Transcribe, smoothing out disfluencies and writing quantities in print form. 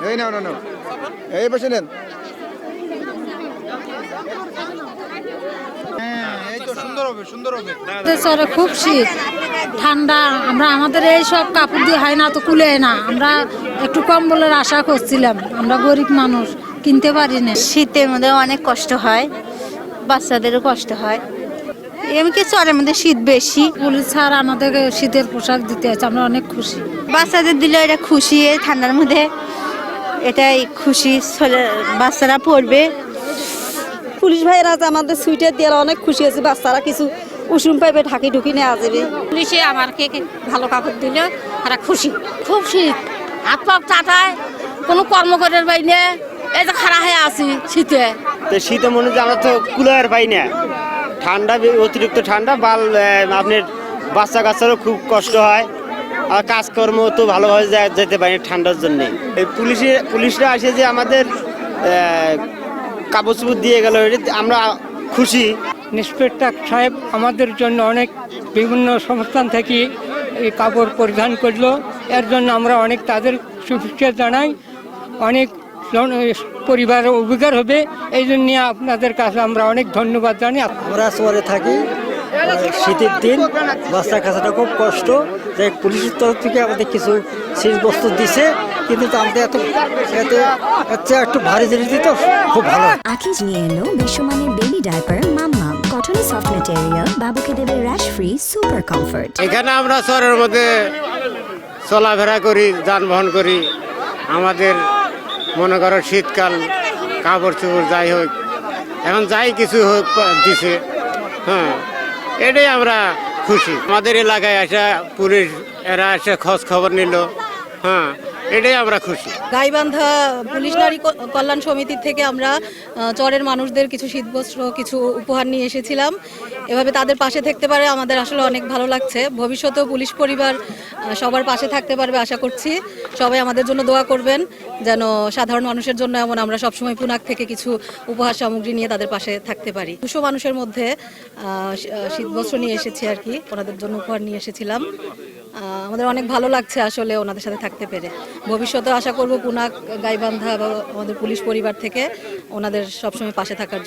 এই নাও, নাও, এই বসে নেন। এই তো সুন্দর হবে, সুন্দর হবে। শহরে খুব শীত, ঠান্ডা। আমাদের এই সব কাপড় দিয়ে হয় না, তো কুলে না। আমরা একটু কম্বলের আশা করছিলাম, আমরা গরিব মানুষ, কিনতে পারি না। শীতের মধ্যে অনেক কষ্ট হয়, বাচ্চাদেরও কষ্ট হয়। এমনি চরের মধ্যে শীত বেশি। পুলিশ স্যার আমাদেরকে শীতের পোশাক দিতে আছে, আমরা অনেক খুশি। বাচ্চাদের দিলে এটা খুশি, এই ঠান্ডার মধ্যে এটাই খুশি, বাচ্চারা পড়বে। পুলিশ ভাইয়েরা আমাদের সুইটার দিয়ে অনেক খুশি আছে, বাচ্চারা কিছু উষুম পাইবে, ঢাকি ঢুকি নিয়ে আসবে। পুলিশে আমাকে ভালো কাপড় দিলে আমরা খুশি। খুব শীত, হাত পা চাটায়, কোনো কর্ম করে বাইনে, এই যে খাড়া হয়ে আছি শীতে। তো শীতে মনে হচ্ছে আমরা তো কুলার পাই না, ঠান্ডা অতিরিক্ত ঠান্ডা, আপনার বাচ্চা কাচ্চারও খুব কষ্ট হয়, আর কাজকর্ম তো ভালোভাবে যেতে পারি না ঠান্ডার জন্যে। এই পুলিশরা আসে যে আমাদের কাপড় চোপড় দিয়ে গেল, আমরা খুশি। ইন্সপেক্টর সাহেব আমাদের জন্য অনেক বিভিন্ন সংস্থান থেকে এই কাপড় পরিধান করলো, এর জন্য আমরা অনেক তাদের শুভেচ্ছা জানাই। অনেক পরিবার উপকার হবে, এই জন্য আপনাদের কাছে আমরা অনেক ধন্যবাদ জানাই। আমরা শহরে থাকি, শীতের দিন বাচ্চা কাচ্চাটা খুব কষ্ট, যে পুলিশের তরফ থেকে আমাদের কিছু শীত বস্তু দিছে, কিন্তু আমাদের একটু ভারী জিনিস দিত, খুব ভালো। আকিজ নিয়ে এলো বিশ্বমানের বেবি ডাইপার মাম্মাম, কটন সফট ম্যাটেরিয়াল, বাবুকে দেবে র্যাশ ফ্রি সুপার কমফোর্ট। এখানে আমরা শহরের মধ্যে চলাফেরা করি, যানবাহন করি, আমাদের মনে করো শীতকাল কাপড় চোপড় যাই হোক, এখন যাই কিছু হোক দিছে, হ্যাঁ, এটাই আমরা খুশি। আমাদের এলাকায় আসা পুলিশ এরা এসে খোঁজ খবর নিল, হ্যাঁ, এটাই আমরা খুশি। গাইবান্ধা পুলিশ নারী কল্যাণ সমিতির থেকে আমরা চরের মানুষদের কিছু শীতবস্ত্র, কিছু উপহার নিয়ে এসেছিলাম। এভাবে তাদের পাশে থাকতে পারে আমাদের আসলে অনেক ভালো লাগছে। ভবিষ্যতেও পুলিশ পরিবার সবার পাশে থাকতে পারবে আশা করছি। সবাই আমাদের জন্য দোয়া করবেন, যেন সাধারণ মানুষের জন্য এমন আমরা সবসময় পুনাক থেকে কিছু উপহার সামগ্রী নিয়ে তাদের পাশে থাকতে পারি। 200 মানুষের মধ্যে শীতবস্ত্র নিয়ে এসেছি আর কি, ওনাদের জন্য উপহার নিয়ে এসেছিলাম। আমাদের অনেক ভালো লাগছে আসলে ওনাদের সাথে থাকতে পেরে। ভবিষ্যতে আশা করব পুনাক, গাইবান্ধা বা আমাদের পুলিশ পরিবার থেকে ওনাদের সবসময় পাশে থাকার